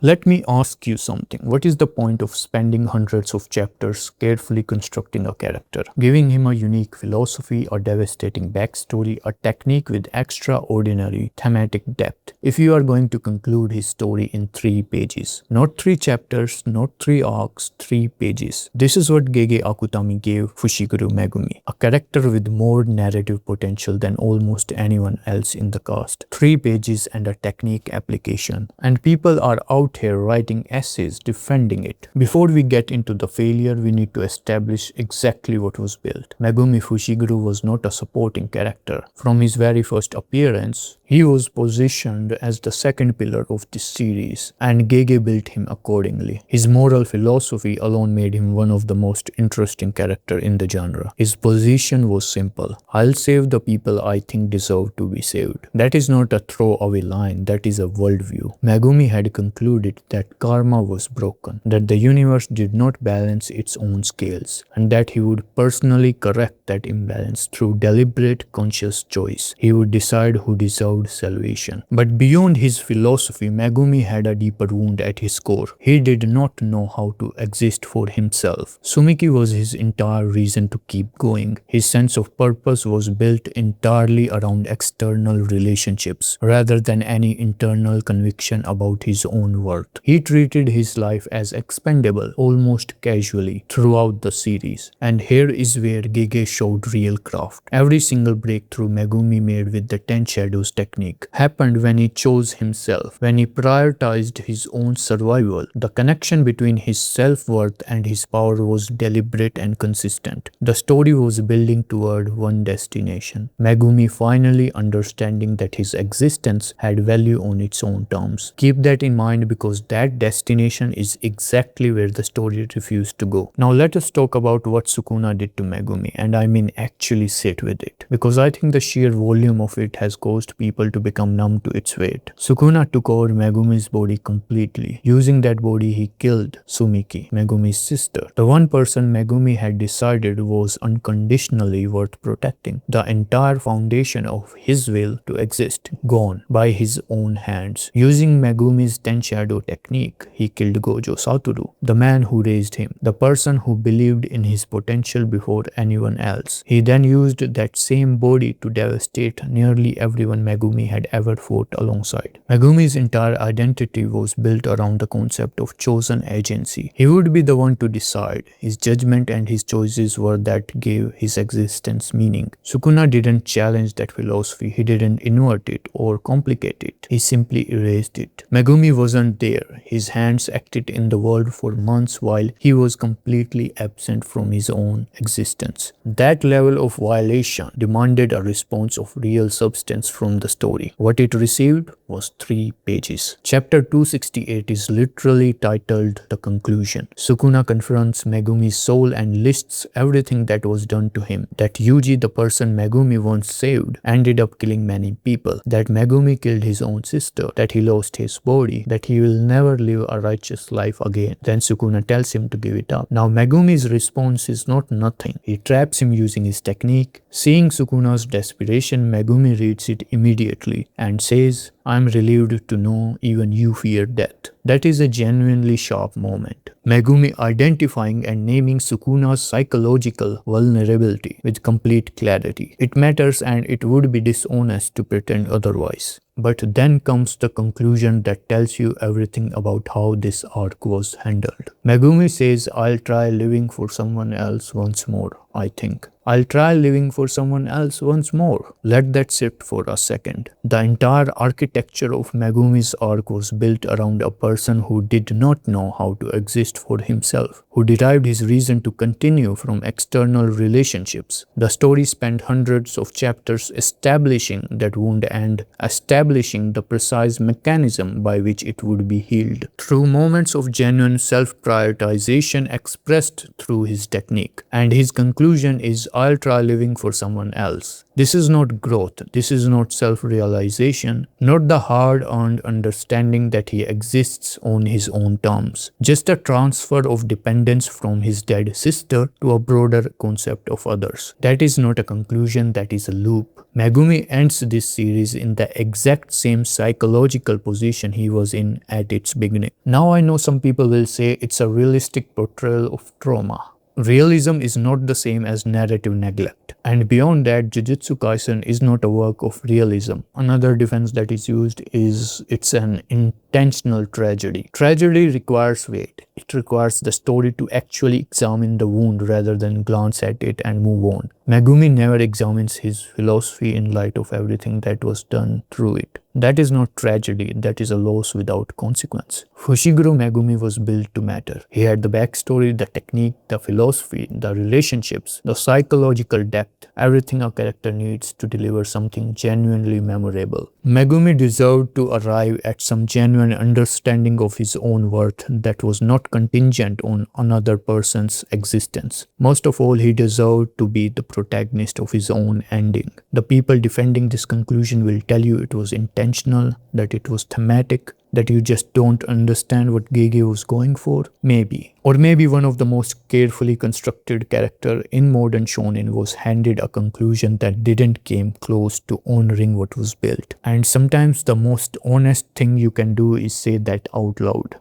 Let me ask you something. What is the point of spending hundreds of chapters carefully constructing a character, giving him a unique philosophy, a devastating backstory, a technique with extraordinary thematic depth, if you are going to conclude his story in 3 pages? Not 3 chapters, not 3 arcs, 3 pages. This is what Gege Akutami gave Fushiguro Megumi, a character with more narrative potential than almost anyone else in the cast. 3 pages and a technique application. And people are out here writing essays defending it. Before we get into the failure, we need to establish exactly what was built. Megumi Fushiguro was not a supporting character. From his very first appearance, he was positioned as the second pillar of this series, and Gege built him accordingly. His moral philosophy alone made him one of the most interesting characters in the genre. His position was simple: I'll save the people I think deserve to be saved. That is not a throwaway line, that is a worldview. Megumi had concluded that karma was broken, that the universe did not balance its own scales, and that he would personally correct that imbalance through deliberate, conscious choice. He would decide who deserved salvation. But beyond his philosophy, Megumi had a deeper wound at his core. He did not know how to exist for himself. Sumiki was his entire reason to keep going. His sense of purpose was built entirely around external relationships, rather than any internal conviction about his own worth. He treated his life as expendable, almost casually, throughout the series. And here is where Gege showed real craft. Every single breakthrough Megumi made with the 10 Shadows technique happened when he chose himself, when he prioritized his own survival. The connection between his self-worth and his power was deliberate and consistent. The story was building toward one destination: Megumi finally understanding that his existence had value on its own terms. Keep that in mind, because that destination is exactly where the story refused to go. Now let us talk about what Sukuna did to Megumi, and I mean actually sit with it, because I think the sheer volume of it has caused people to become numb to its weight. Sukuna took over Megumi's body completely. Using that body, he killed Sumiki, Megumi's sister, the one person Megumi had decided was unconditionally worth protecting. The entire foundation of his will to exist gone by his own hands. Using Megumi's 10 Shadow technique, he killed Gojo Satoru, the man who raised him, the person who believed in his potential before anyone else. He then used that same body to devastate nearly everyone Megumi had ever fought alongside. Megumi's entire identity was built around the concept of chosen agency. He would be the one to decide. His judgment and his choices were that gave his existence meaning. Sukuna didn't challenge that philosophy. He didn't invert it or complicate it. He simply erased it. Megumi wasn't there. His hands acted in the world for months while he was completely absent from his own existence. That level of violation demanded a response of real substance from the story. What it received was 3 pages. Chapter 268 is literally titled The Conclusion. Sukuna confronts Megumi's soul and lists everything that was done to him. That Yuji, the person Megumi once saved, ended up killing many people. That Megumi killed his own sister. That he lost his body. That he will never live a righteous life again. Then Sukuna tells him to give it up. Now Megumi's response is not nothing. He traps him using his technique. Seeing Sukuna's desperation, Megumi reads it immediately and says, "I'm relieved to know even you fear death." That is a genuinely sharp moment. Megumi identifying and naming Sukuna's psychological vulnerability with complete clarity. It matters, and it would be dishonest to pretend otherwise. But then comes the conclusion that tells you everything about how this arc was handled. Megumi says, "I'll try living for someone else once more, I think. I'll try living for someone else once more." Let that sit for a second. The entire architecture of Megumi's arc was built around a person who did not know how to exist for himself, who derived his reason to continue from external relationships. The story spent hundreds of chapters establishing that wound and establishing the precise mechanism by which it would be healed, through moments of genuine self-prioritization expressed through his technique. And his conclusion is, "I'll try living for someone else." This is not growth. This is not self-realization, not not the hard-earned understanding that he exists on his own terms, just a transfer of dependence from his dead sister to a broader concept of others. That is not a conclusion, that is a loop. Megumi ends this series in the exact same psychological position he was in at its beginning. Now I know some people will say it's a realistic portrayal of trauma. Realism is not the same as narrative neglect. And beyond that, Jujutsu Kaisen is not a work of realism. Another defense that is used is it's an intentional tragedy. Tragedy requires weight. It requires the story to actually examine the wound rather than glance at it and move on. Megumi never examines his philosophy in light of everything that was done through it. That is not tragedy, that is a loss without consequence. Fushiguro Megumi was built to matter. He had the backstory, the technique, the philosophy, the relationships, the psychological depth, everything a character needs to deliver something genuinely memorable. Megumi deserved to arrive at some genuine understanding of his own worth that was not contingent on another person's existence. Most of all, he deserved to be the protagonist of his own ending. The people defending this conclusion will tell you it was intentional, that it was thematic, that you just don't understand what Gege was going for. Maybe. Or maybe one of the most carefully constructed character in modern shonen was handed a conclusion that didn't came close to honoring what was built. And sometimes the most honest thing you can do is say that out loud.